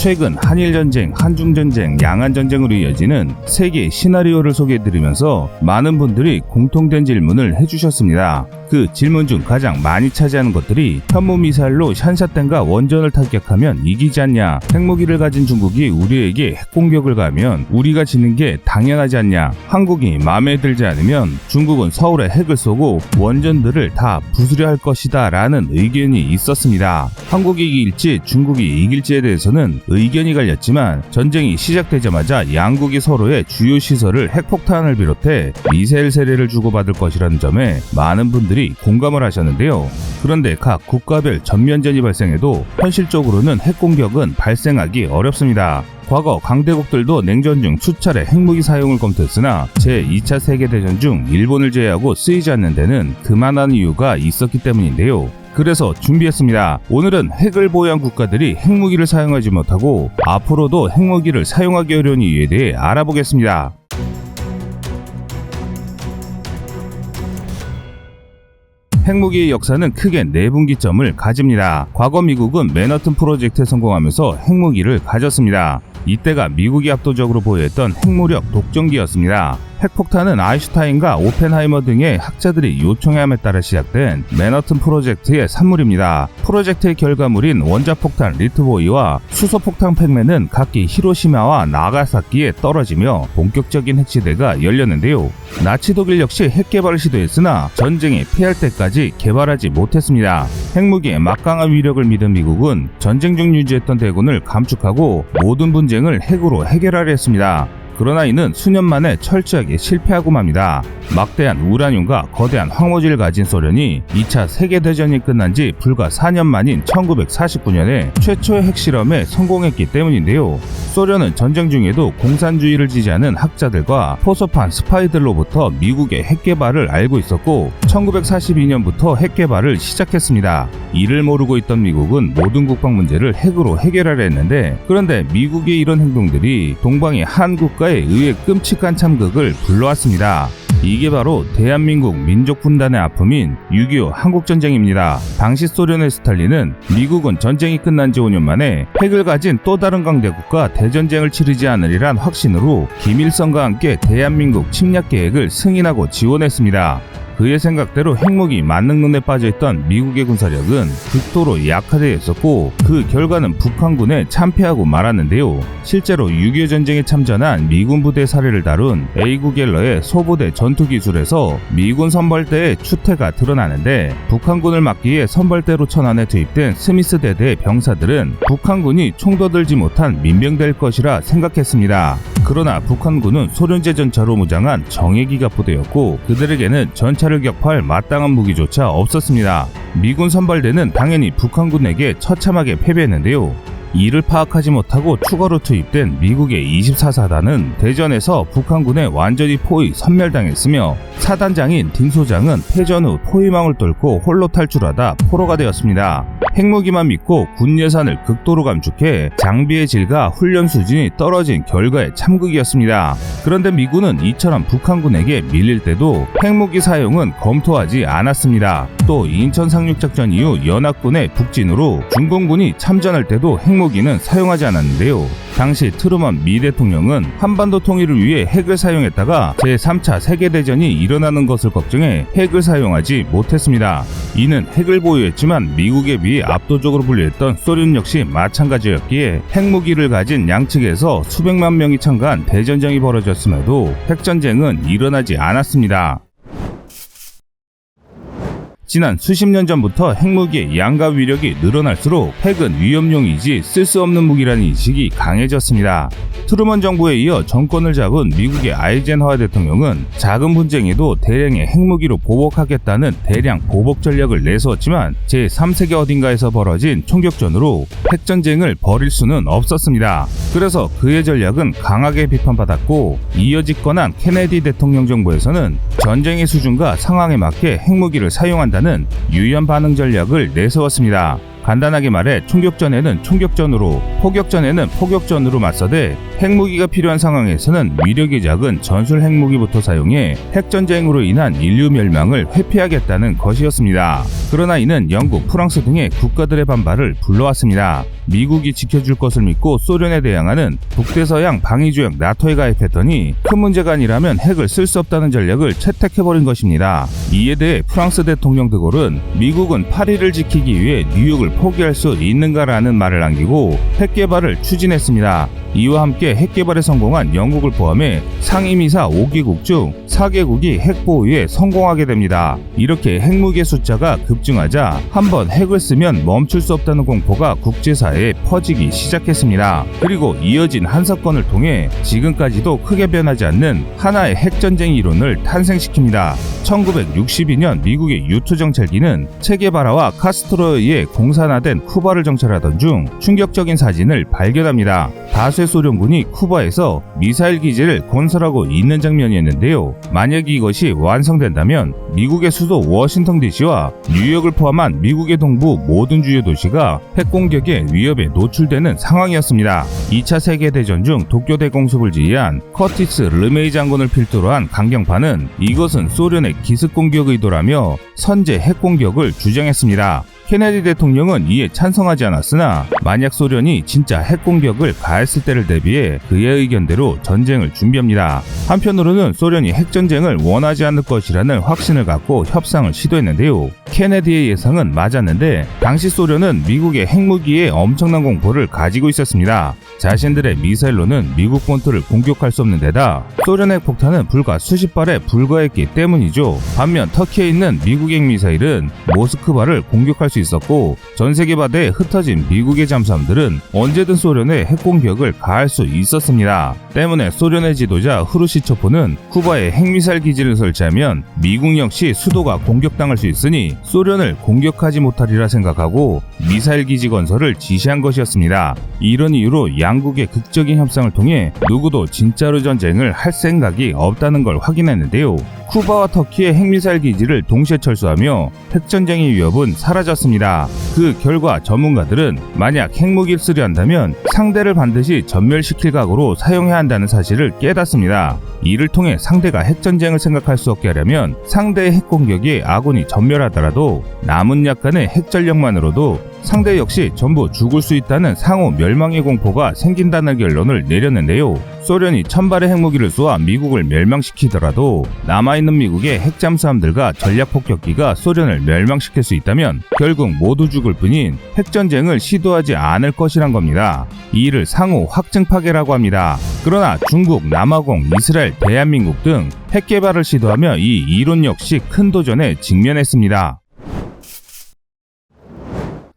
최근 한일전쟁, 한중전쟁, 양안전쟁으로 이어지는 세계 시나리오를 소개해드리면서 많은 분들이 공통된 질문을 해주셨습니다. 그 질문 중 가장 많이 차지하는 것들이 현무미사일로 샨샤댐과 원전을 타격하면 이기지 않냐, 핵무기를 가진 중국이 우리에게 핵공격을 가하면 우리가 지는 게 당연하지 않냐, 한국이 마음에 들지 않으면 중국은 서울에 핵을 쏘고 원전들을 다 부수려 할 것이다 라는 의견이 있었습니다. 한국이 이길지 중국이 이길지에 대해서는 의견이 갈렸지만 전쟁이 시작되자마자 양국이 서로의 주요 시설을 핵폭탄을 비롯해 미사일 세례를 주고받을 것이라는 점에 많은 분들이 공감을 하셨는데요. 그런데 각 국가별 전면전이 발생해도 현실적으로는 핵공격은 발생하기 어렵습니다. 과거 강대국들도 냉전 중 수차례 핵무기 사용을 검토했으나 제2차 세계대전 중 일본을 제외하고 쓰이지 않는 데는 그만한 이유가 있었기 때문인데요. 그래서 준비했습니다. 오늘은 핵을 보유한 국가들이 핵무기를 사용하지 못하고 앞으로도 핵무기를 사용하기 어려운 이유에 대해 알아보겠습니다. 핵무기의 역사는 크게 네 분기점을 가집니다. 과거 미국은 맨하튼 프로젝트에 성공하면서 핵무기를 가졌습니다. 이때가 미국이 압도적으로 보유했던 핵무력 독점기였습니다. 핵폭탄은 아인슈타인과 오펜하이머 등의 학자들이 요청함에 따라 시작된 맨하튼 프로젝트의 산물입니다. 프로젝트의 결과물인 원자폭탄 리트보이와 수소폭탄 팩맨은 각기 히로시마와 나가사키에 떨어지며 본격적인 핵시대가 열렸는데요. 나치 독일 역시 핵 개발을 시도했으나 전쟁에 패할 때까지 개발하지 못했습니다. 핵무기의 막강한 위력을 믿은 미국은 전쟁 중 유지했던 대군을 감축하고 모든 분쟁을 핵으로 해결하려 했습니다. 그러나 이는 수년 만에 철저하게 실패하고 맙니다. 막대한 우라늄과 거대한 황무지를 가진 소련이 2차 세계대전이 끝난 지 불과 4년 만인 1949년에 최초의 핵실험에 성공했기 때문인데요. 소련은 전쟁 중에도 공산주의를 지지하는 학자들과 포섭한 스파이들로부터 미국의 핵개발을 알고 있었고 1942년부터 핵개발을 시작했습니다. 이를 모르고 있던 미국은 모든 국방 문제를 핵으로 해결하려 했는데, 그런데 미국의 이런 행동들이 동방의 한 국가에 의해 끔찍한 참극을 불러왔습니다. 이게 바로 대한민국 민족 분단의 아픔인 6.25 한국전쟁입니다. 당시 소련의 스탈린은 미국은 전쟁이 끝난 지 5년 만에 핵을 가진 또 다른 강대국과 대전쟁을 치르지 않으리란 확신으로 김일성과 함께 대한민국 침략 계획을 승인하고 지원했습니다. 그의 생각대로 핵무기 만능론에 빠져있던 미국의 군사력은 극도로 약화되어 있었고 그 결과는 북한군에 참패하고 말았는데요. 실제로 6.25 전쟁에 참전한 미군 부대의 사례를 다룬 에이구 갤러의 소부대 전투기술에서 미군 선발대의 추태가 드러나는데, 북한군을 막기에 선발대로 천안에 투입된 스미스 대대의 병사들은 북한군이 총더들지 못한 민병대일 것이라 생각했습니다. 그러나 북한군은 소련제 전차로 무장한 정예기갑 부대였고 그들에게는 전차를 격파할 마땅한 무기조차 없었습니다. 미군 선발대는 당연히 북한군에게 처참하게 패배했는데요. 이를 파악하지 못하고 추가로 투입된 미국의 24사단은 대전에서 북한군에 완전히 포위 섬멸당했으며 사단장인 딘 소장은 패전 후 포위망을 뚫고 홀로 탈출하다 포로가 되었습니다. 핵무기만 믿고 군 예산을 극도로 감축해 장비의 질과 훈련 수준이 떨어진 결과의 참극이었습니다. 그런데 미군은 이처럼 북한군에게 밀릴 때도 핵무기 사용은 검토하지 않았습니다. 또 인천 상륙작전 이후 연합군의 북진으로 중공군이 참전할 때도 핵무기는 사용하지 않았는데요. 당시 트루먼 미 대통령은 한반도 통일을 위해 핵을 사용했다가 제3차 세계대전이 일어나는 것을 걱정해 핵을 사용하지 못했습니다. 이는 핵을 보유했지만 미국에 비해 압도적으로 불리했던 소련 역시 마찬가지였기에 핵무기를 가진 양측에서 수백만 명이 참가한 대전쟁이 벌어졌음에도 핵전쟁은 일어나지 않았습니다. 지난 수십 년 전부터 핵무기의 양과 위력이 늘어날수록 핵은 위험용이지 쓸 수 없는 무기라는 인식이 강해졌습니다. 트루먼 정부에 이어 정권을 잡은 미국의 아이젠하워 대통령은 작은 분쟁에도 대량의 핵무기로 보복하겠다는 대량 보복 전략을 내세웠지만 제3세계 어딘가에서 벌어진 총격전으로 핵전쟁을 벌일 수는 없었습니다. 그래서 그의 전략은 강하게 비판받았고, 이어 집권한 케네디 대통령 정부에서는 전쟁의 수준과 상황에 맞게 핵무기를 사용한다는 유연 반응 전략을 내세웠습니다. 간단하게 말해 총격전에는 총격전으로, 포격전에는 포격전으로 맞서되 핵무기가 필요한 상황에서는 위력이 작은 전술 핵무기부터 사용해 핵전쟁으로 인한 인류 멸망을 회피하겠다는 것이었습니다. 그러나 이는 영국, 프랑스 등의 국가들의 반발을 불러왔습니다. 미국이 지켜줄 것을 믿고 소련에 대항하는 북대서양 방위조약 나토에 가입했더니 큰 문제가 아니라면 핵을 쓸 수 없다는 전략을 채택해버린 것입니다. 이에 대해 프랑스 대통령 드골은 미국은 파리를 지키기 위해 뉴욕을 포기할 수 있는가라는 말을 남기고 핵 개발을 추진했습니다. 이와 함께 핵 개발에 성공한 영국을 포함해 상임이사 5개국 중 4개국이 핵 보유에 성공하게 됩니다. 이렇게 핵무기의 숫자가 급증하자 한번 핵을 쓰면 멈출 수 없다는 공포가 국제사회에 퍼지기 시작했습니다. 그리고 이어진 한 사건을 통해 지금까지도 크게 변하지 않는 하나의 핵전쟁 이론을 탄생시킵니다. 1962년 미국의 U2 정찰기는 체게바라와 카스트로에 의해 공산화된 쿠바를 정찰하던 중 충격적인 사진을 발견합니다. 다수의 소련군이 쿠바에서 미사일 기지를 건설하고 있는 장면이었는데요. 만약 이것이 완성된다면 미국의 수도 워싱턴 DC와 뉴욕을 포함한 미국의 동부 모든 주요 도시가 핵공격의 위협에 노출되는 상황이었습니다. 2차 세계대전 중 도쿄 대공습을 지휘한 커티스 르메이 장군을 필두로 한 강경파는 이것은 소련의 기습 공격 의도라며 선제 핵공격을 주장했습니다. 케네디 대통령은 이에 찬성하지 않았으나 만약 소련이 진짜 핵공격을 가했을 때를 대비해 그의 의견대로 전쟁을 준비합니다. 한편으로는 소련이 핵전쟁을 원하지 않을 것이라는 확신을 갖고 협상을 시도했는데요. 케네디의 예상은 맞았는데 당시 소련은 미국의 핵무기에 엄청난 공포를 가지고 있었습니다. 자신들의 미사일로는 미국 본토를 공격할 수 없는 데다 소련 핵폭탄은 불과 수십 발에 불과했기 때문이죠. 반면 터키에 있는 미국 핵미사일은 모스크바를 공격할 수 있었고 전세계 바다에 흩어진 미국의 잠수함들은 언제든 소련의 핵공격을 가할 수 있었습니다. 때문에 소련의 지도자 후르시초프는 쿠바에 핵미사일 기지를 설치하면 미국 역시 수도가 공격당할 수 있으니 소련을 공격하지 못하리라 생각하고 미사일 기지 건설을 지시한 것이었습니다. 이런 이유로 양국의 극적인 협상을 통해 누구도 진짜로 전쟁을 할 생각이 없다는 걸 확인했는데요. 쿠바와 터키의 핵미사일 기지를 동시에 철수하며 핵전쟁의 위협은 사라졌습니다. 그 결과 전문가들은 만약 핵무기를 쓰려 한다면 상대를 반드시 전멸시킬 각오로 사용해야 한다는 사실을 깨닫습니다. 이를 통해 상대가 핵전쟁을 생각할 수 없게 하려면 상대의 핵공격이 아군이 전멸하더라도 남은 약간의 핵전력만으로도 상대 역시 전부 죽을 수 있다는 상호 멸망의 공포가 생긴다는 결론을 내렸는데요. 소련이 1000발의 핵무기를 쏘아 미국을 멸망시키더라도 남아있는 미국의 핵잠수함들과 전략폭격기가 소련을 멸망시킬 수 있다면 결국 모두 죽을 뿐인 핵전쟁을 시도하지 않을 것이란 겁니다. 이 일을 상호 확증 파괴라고 합니다. 그러나 중국, 남아공, 이스라엘, 대한민국 등 핵 개발을 시도하며 이 이론 역시 큰 도전에 직면했습니다.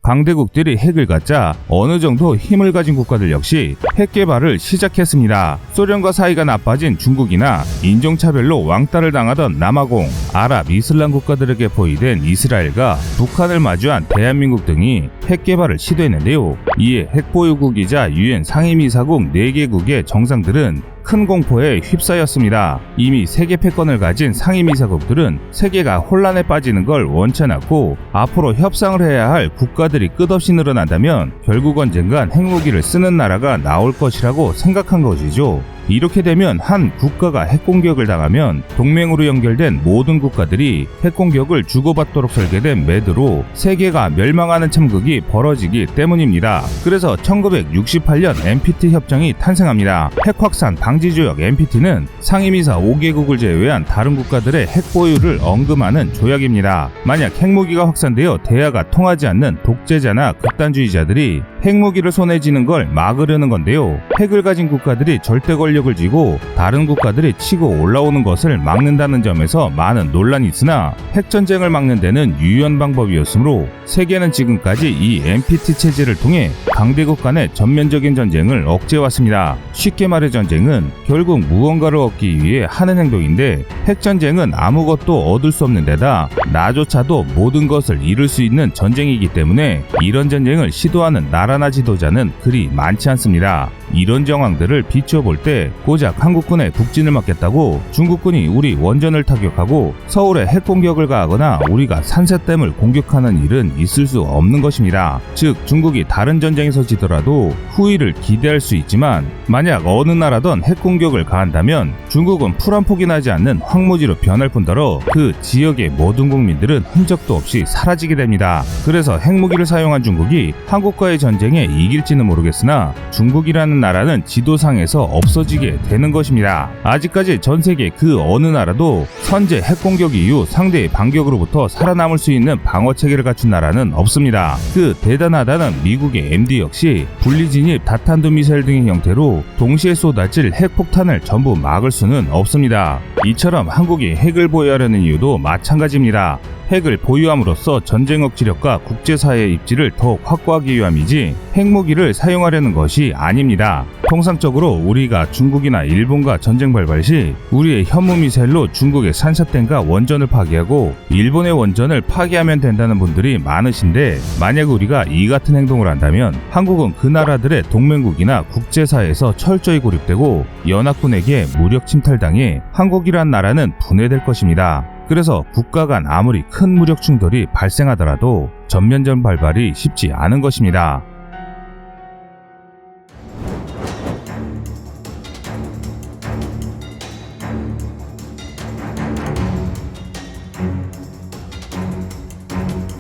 강대국들이 핵을 갖자 어느 정도 힘을 가진 국가들 역시 핵 개발을 시작했습니다. 소련과 사이가 나빠진 중국이나 인종차별로 왕따를 당하던 남아공, 아랍, 이슬람 국가들에게 포위된 이스라엘과 북한을 마주한 대한민국 등이 핵 개발을 시도했는데요. 이에 핵보유국이자 유엔 상임이사국 4개국의 정상들은 큰 공포에 휩싸였습니다. 이미 세계 패권을 가진 상임이사국들은 세계가 혼란에 빠지는 걸 원치 않았고 앞으로 협상을 해야 할 국가들이 끝없이 늘어난다면 결국 언젠간 핵무기를 쓰는 나라가 나올 것이라고 생각한 것이죠. 이렇게 되면 한 국가가 핵공격을 당하면 동맹으로 연결된 모든 국가들이 핵공격을 주고받도록 설계된 매드로 세계가 멸망하는 참극이 벌어지기 때문입니다. 그래서 1968년 NPT 협정이 탄생합니다. 핵확산 방지조약 NPT는 상임이사 5개국을 제외한 다른 국가들의 핵보유를 언급하는 조약입니다. 만약 핵무기가 확산되어 대화가 통하지 않는 독재자나 극단주의자들이 핵무기를 손에 쥐는 걸 막으려는 건데요. 핵을 가진 국가들이 절대 권력을 쥐고 다른 국가들이 치고 올라오는 것을 막는다는 점에서 많은 논란이 있으나 핵전쟁을 막는 데는 유효한 방법이었으므로 세계는 지금까지 이 NPT 체제를 통해 강대국 간의 전면적인 전쟁을 억제해왔습니다. 쉽게 말해 전쟁은 결국 무언가를 얻기 위해 하는 행동인데 핵전쟁은 아무것도 얻을 수 없는 데다 나조차도 모든 것을 잃을 수 있는 전쟁이기 때문에 이런 전쟁을 시도하는 나라나 지도자는 그리 많지 않습니다. 이런 정황들을 비춰볼 때 고작 한국군의 북진을 막겠다고 중국군이 우리 원전을 타격하고 서울에 핵공격을 가하거나 우리가 산세댐을 공격하는 일은 있을 수 없는 것입니다. 즉 중국이 다른 전쟁에서 지더라도 후위를 기대할 수 있지만 만약 어느 나라든 핵공격을 가한다면 중국은 풀 한 폭이 나지 않는 황무지로 변할 뿐더러 그 지역의 모든 국민들은 흔적도 없이 사라지게 됩니다. 그래서 핵무기를 사용한 중국이 한국과의 전쟁에 이길지는 모르겠으나 중국이라는 나라는 지도상에서 없어지게 되는 것입니다. 아직까지 전 세계 그 어느 나라도 선제 핵공격 이후 상대의 반격으로부터 살아남을 수 있는 방어 체계를 갖춘 나라는 없습니다. 그 대단하다는 미국의 MD 역시 분리진입 다탄두 미사일 등의 형태로 동시에 쏟아질 핵폭탄을 전부 막을 수는 없습니다. 이처럼 한국이 핵을 보유하려는 이유도 마찬가지입니다. 핵을 보유함으로써 전쟁 억지력과 국제사회의 입지를 더욱 확고하기 위함이지 핵무기를 사용하려는 것이 아닙니다. 통상적으로 우리가 중국이나 일본과 전쟁 발발 시 우리의 현무미사일로 중국의 산샤댐과 원전을 파괴하고 일본의 원전을 파괴하면 된다는 분들이 많으신데 만약 우리가 이 같은 행동을 한다면 한국은 그 나라들의 동맹국이나 국제사회에서 철저히 고립되고 연합군에게 무력 침탈당해 한국이란 나라는 분해될 것입니다. 그래서 국가 간 아무리 큰 무력 충돌이 발생하더라도 전면전 발발이 쉽지 않은 것입니다.